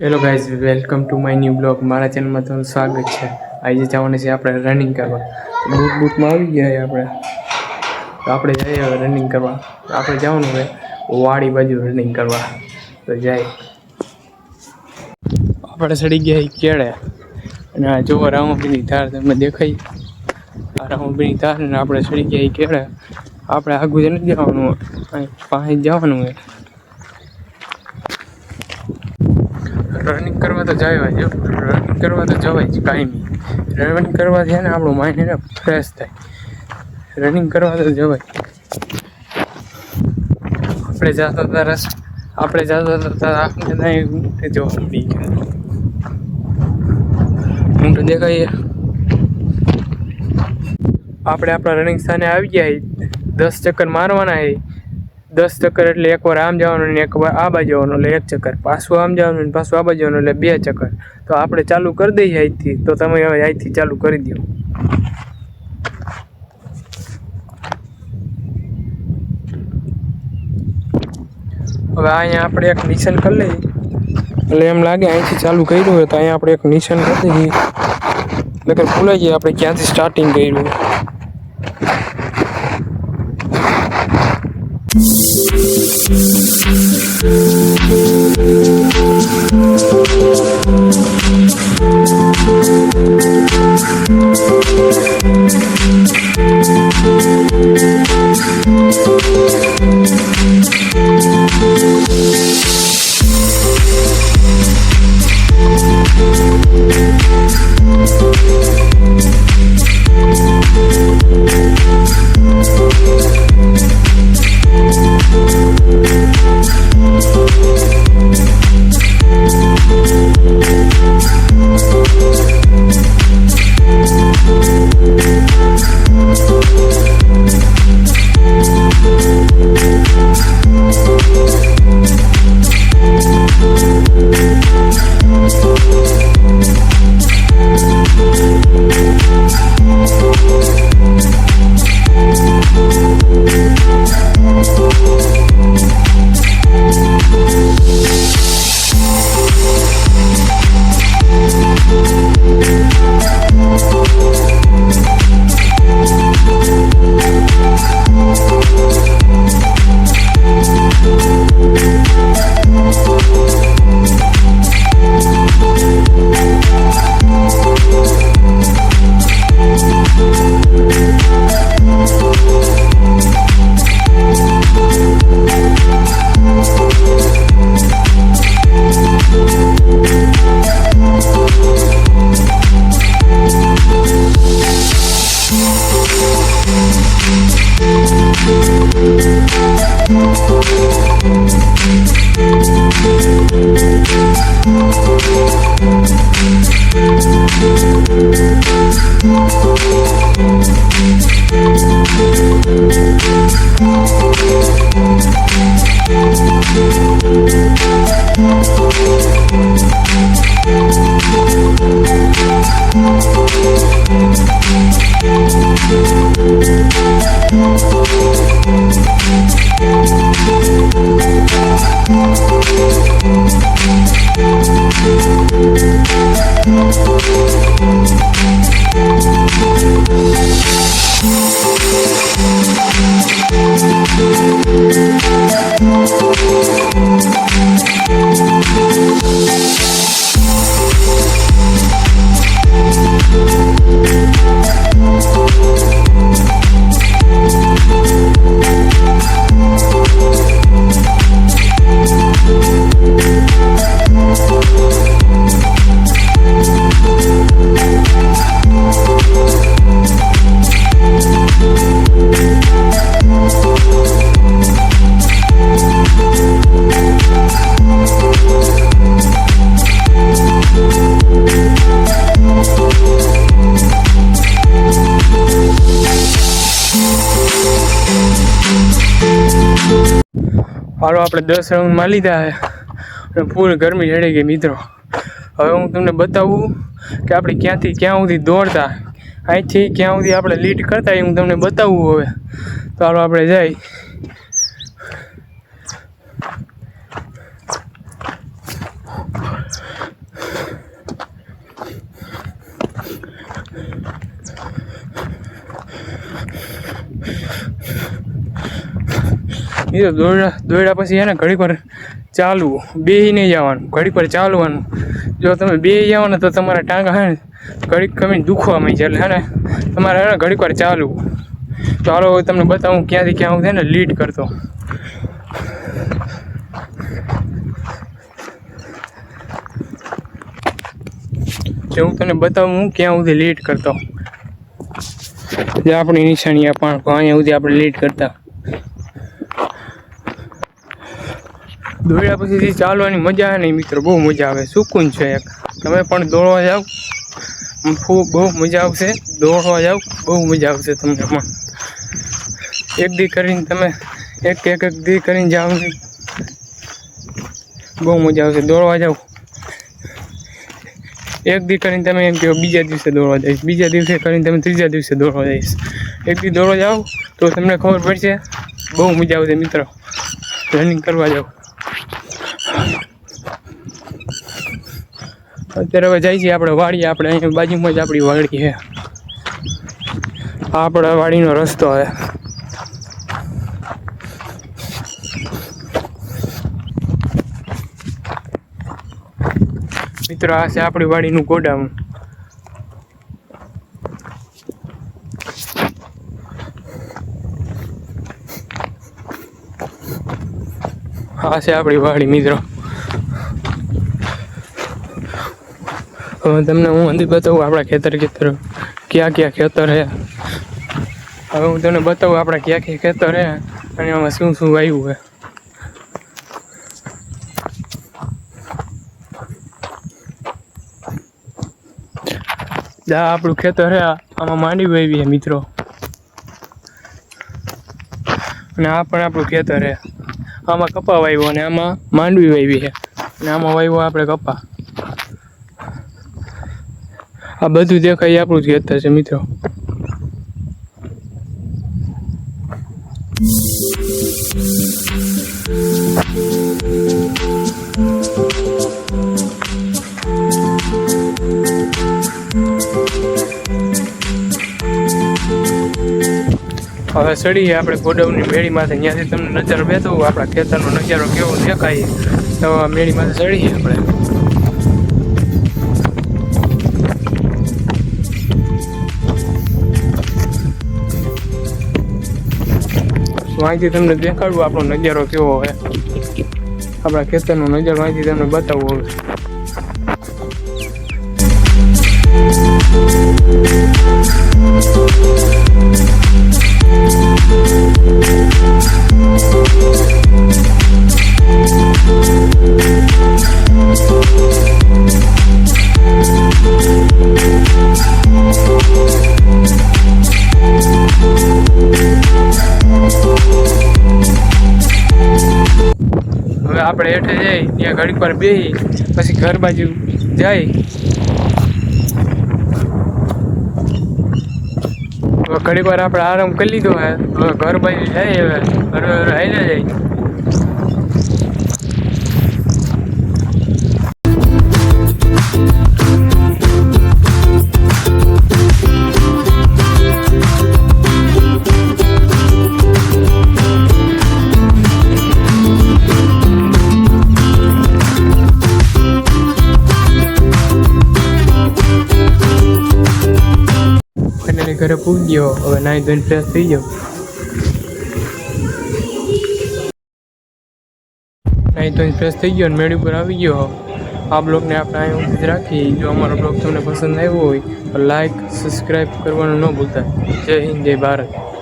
Hello guys, welcome to my new blog. મારા ચેનલમાં તમારું સ્વાગત છે. આજે જવાનું છે આપણે રનિંગ કરવા. બૂટમાં આવી ગયા આપણે. તો આપણે જઈએ હવે રનિંગ કરવા. આપણે જવાનું હોય વાડી બાજુ રનિંગ કરવા. તો જાય આપણે ચડી ગયા કેળે અને આ જોવા રામાપીરની ધાર તમને દેખાય. આ રામાપીરની ધાર ને આપણે ચડી ગયા કેળે. આપણે આગળ નથી જવાનું, પાસે જવાનું હોય. રનિંગ કરવા તો જવાય જ, રનિંગ કરવા તો જવાય જ કાયમી. રનિંગ કરવાથી ને આપણું માઇન્ડ એને ફ્રેશ થાય. રનિંગ કરવા તો જવાય. આપણે જતા હતા આપણે જોવા મળી ગયા. હું તો દેખાય આપણે આપણા રનિંગ સ્થાને આવી ગયા. 10 ચક્કર મારવાના છે. 10 ચક્કર એટલે એકવાર આમ જવાનું ને એકવાર આ બાજુ જવાનું એટલે 1 ચક્કર, પાછું આમ જવાનું ને પાછું આ બાજુ જવાનું એટલે 2 ચક્કર. તો આપણે ચાલુ કરી દઈએ અહીંથી. તો તમે હવે અહીંથી ચાલુ કરી દો. હવે અહીંયા આપણે એક નિશાન કરી લઈએ એટલે એમ લાગે અહીંથી ચાલુ કર્યું હોય તો અહીંયા આપણે એક નિશાન કરી દઈએ એટલે કે ભૂલાઈ જઈએ આપણે ક્યાંથી સ્ટાર્ટિંગ કર્યું. હાલો આપણે 10 રાઉન્ડ માં લીધા છે અને ફૂલ ગરમી ચડી ગઈ મિત્રો. હવે હું તમને બતાવું કે આપણે ક્યાંથી ક્યાં સુધી દોડતા, અહીંથી ક્યાં સુધી આપણે લીડ કરતા એ હું તમને બતાવું. હવે તો હાલો આપણે જાય. એ તો દોડ્યા પછી હે ને ઘડીક વાર ચાલવું, બેસી નહીં જવાનું, ઘડીક વાર ચાલવાનું. જો તમે બેસી જાઓ ને તો તમારા ટાંગા હે ને ઘડીક કમીને દુખવા માંડી છે, એટલે હે ને તમારે હે ને ઘડીક વાર ચાલવું. તો હાલો તમને બતાવું ક્યાંથી ક્યાં હું છે ને લીડ કરતો. જે હું તને બતાવું હું ક્યાં સુધી લીડ કરતો. જે આપણી નિશાની પણ અહીંયા સુધી આપણે લીડ કરતા. દોડ્યા પછી ચાલવાની મજા આવે નહીં મિત્રો, બહુ મજા આવે, સુકૂન છે એક. તમે પણ દોડવા જાઓ, બહુ મજા આવશે. દોડવા જાઓ, બહુ મજા આવશે તમને પણ. એક દી કરીને તમે એક દી કરીને જાઓ, બહુ મજા આવશે. દોડવા જાઓ, એક દી કરીને તમે એમ કહો બીજા દિવસે દોડવા જઈશ, બીજા દિવસે કરીને તમે ત્રીજા દિવસે દોડવા જઈશ. એક દી દોડવા જાઓ તો તમને ખબર પડશે, બહુ મજા આવશે મિત્રો. રનિંગ કરવા જાઓ. અત્યારે હવે જાય છે આપણે વાડી, આપણે અહીંયા બાજુમાં જ આપણી વાડી છે. આપણા વાડીનો રસ્તો છે. મિત્રો આ છે આપણી વાડીનું ગોડાઉન. આ છે આપણી વાડી મિત્રો. હવે તમને હું અંદર બતાવું આપણા ખેતર ક્યાં ક્યાં ખેતર છે. હવે હું તમને બતાવું આપણા ક્યાં ક્યાં ખેતર છે અને આમાં શું શું વાવ્યું છે. આપણું ખેતર છે, આમાં માંડવી વાવી છે મિત્રો. અને આ પણ આપણું ખેતર છે, આમાં કપા વાવ્યો અને આમાં માંડવી વાવી છે અને આમાં વાવ્યો આપણે કપા. આ બધું દેખાય આપણું જ ખેતર છે મિત્રો. હવે ચડીએ આપણે ગોડાઉનની મેળીમાંથી. ત્યાંથી તમને નજારો બેતો આપણા ખેતરનો નજારો કેવો દેખાય. તો મેળીમાંથી ચડીએ આપણે. અહીંથી તમને દેખાડવું આપણો નજારો કેવો હોય, આપણા ખેતરનો નજારો અહીંથી તમને બતાવવો હવે. હવે આપણે હેઠે જઈ ત્યાં ઘડીક પર બેસી પછી ઘર બાજુ જાય. ઘડીક વાર આપણે આરામ કરી લીધો હે, હવે ઘર બાજુ જાય. હવે ઘર હાલ્યા જાય. ઘરે પૂજી ગયો, હવે નાઈ ધોઈને ફ્રેશ થઈ જાવ. નાઈ ધોઈને ફ્રેશ થઈ ગયો અને મેળી ઉપર આવી ગયો. આ બ્લોગને આપણે અહીં સુધી રાખીએ. જો અમારો બ્લોગ તમને પસંદ આવ્યો હોય તો લાઈક સબસ્ક્રાઈબ કરવાનું ન ભૂલતા. જય હિન્દ, જય ભારત.